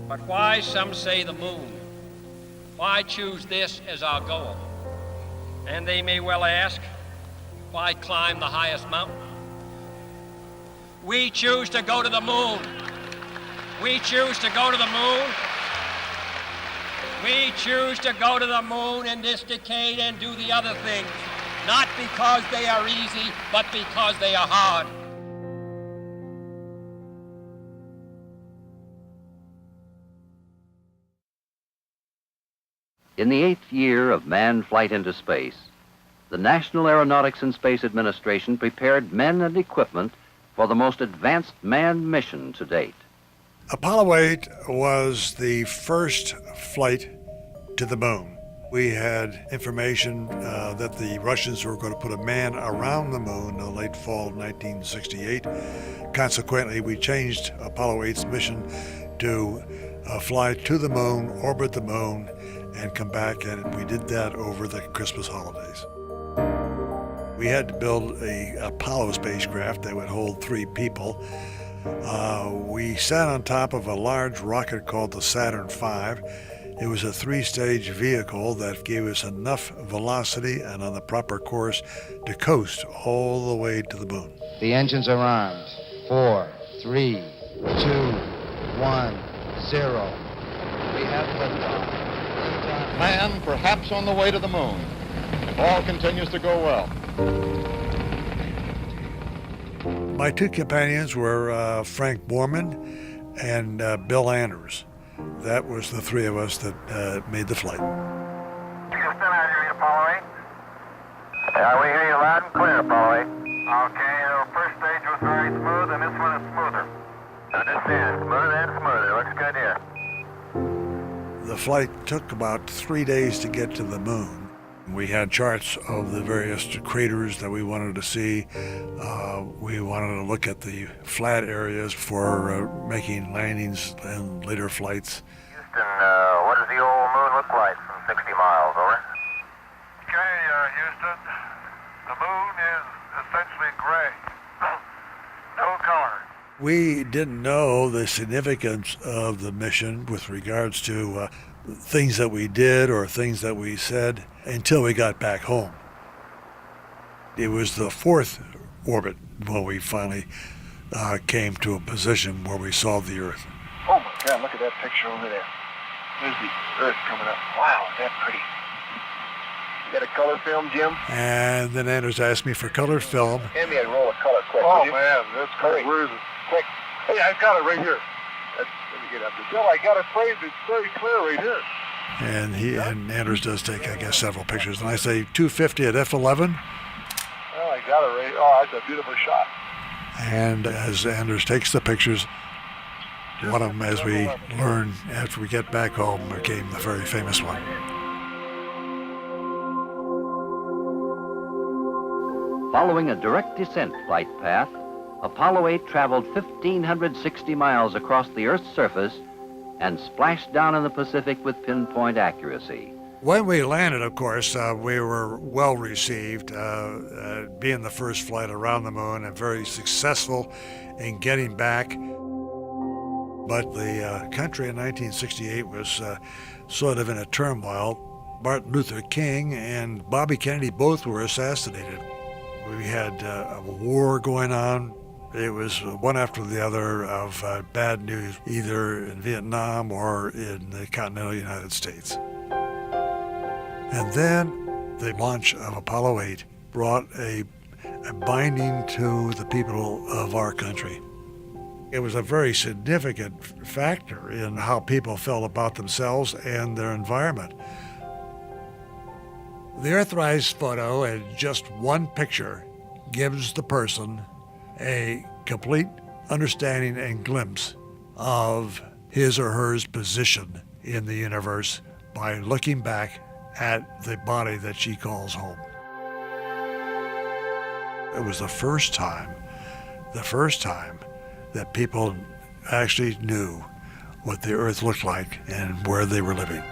But why, some say, the moon? Why choose this as our goal? And they may well ask, why climb the highest mountain? We choose to go to the moon. We choose to go to the moon. We choose to go to the moon in this decade and do the other things, not because they are easy, but because they are hard. In the 8th year of manned flight into space, the National Aeronautics and Space Administration prepared men and equipment for the most advanced manned mission to date. Apollo 8 was the first flight to the moon. We had information that the Russians were going to put a man around the moon in the late fall of 1968. Consequently, we changed Apollo 8's mission to fly to the moon, orbit the moon, and come back, and we did that over the Christmas holidays. We had to build a Apollo spacecraft that would hold 3 people. We sat on top of a large rocket called the Saturn V. It was a 3-stage vehicle that gave us enough velocity and on the proper course to coast all the way to the moon. The engines are armed. 4, 3, 2, 1, 0. We have liftoff. Man perhaps on the way to the moon. All continues to go well. My 2 companions were Frank Borman and Bill Anders. That was the 3 of us that made the flight. Houston, how do you read Apollo 8? Yeah, we hear you loud and clear, Apollo 8. Okay, the first stage was very smooth, and this one is smoother. Understand, smoother and smoother. Looks good here. The flight took about 3 days to get to the moon. We had charts of the various craters that we wanted to see. We wanted to look at the flat areas for making landings and later flights. Houston, what does the old moon look like from 60 miles, over? Okay, Houston, the moon is essentially gray. No color. We didn't know the significance of the mission with regards to things that we did or things that we said until we got back home. It was the 4th orbit when we finally came to a position where we saw the Earth. Oh my God, look at that picture over there. There's the Earth coming up. Wow, is that pretty. You got a color film, Jim? And then Anders asked me for color film. Hand me a roll of color quick. Oh man, that's great. Where is it? Quick. Hey, I got it right here. Let me get up there. Bill, I got it framed. It's very clear right here. And Anders does take, I guess, several pictures. And I say 250 at f11. Oh, I got it right. Oh, that's a beautiful shot. And as Anders takes the pictures, one of them, as we learn after we get back home, became the very famous one. Following a direct descent flight path, Apollo 8 traveled 1,560 miles across the Earth's surface and splashed down in the Pacific with pinpoint accuracy. When we landed, of course, we were well received, being the first flight around the moon and very successful in getting back. But the country in 1968 was sort of in a turmoil. Martin Luther King and Bobby Kennedy both were assassinated. We had a war going on. It was one after the other of bad news, either in Vietnam or in the continental United States. And then the launch of Apollo 8 brought a binding to the people of our country. It was a very significant factor in how people felt about themselves and their environment. The Earthrise photo, in just one picture, gives the person a complete understanding and glimpse of his or her position in the universe by looking back at the body that she calls home. It was the first time that people actually knew what the Earth looked like and where they were living.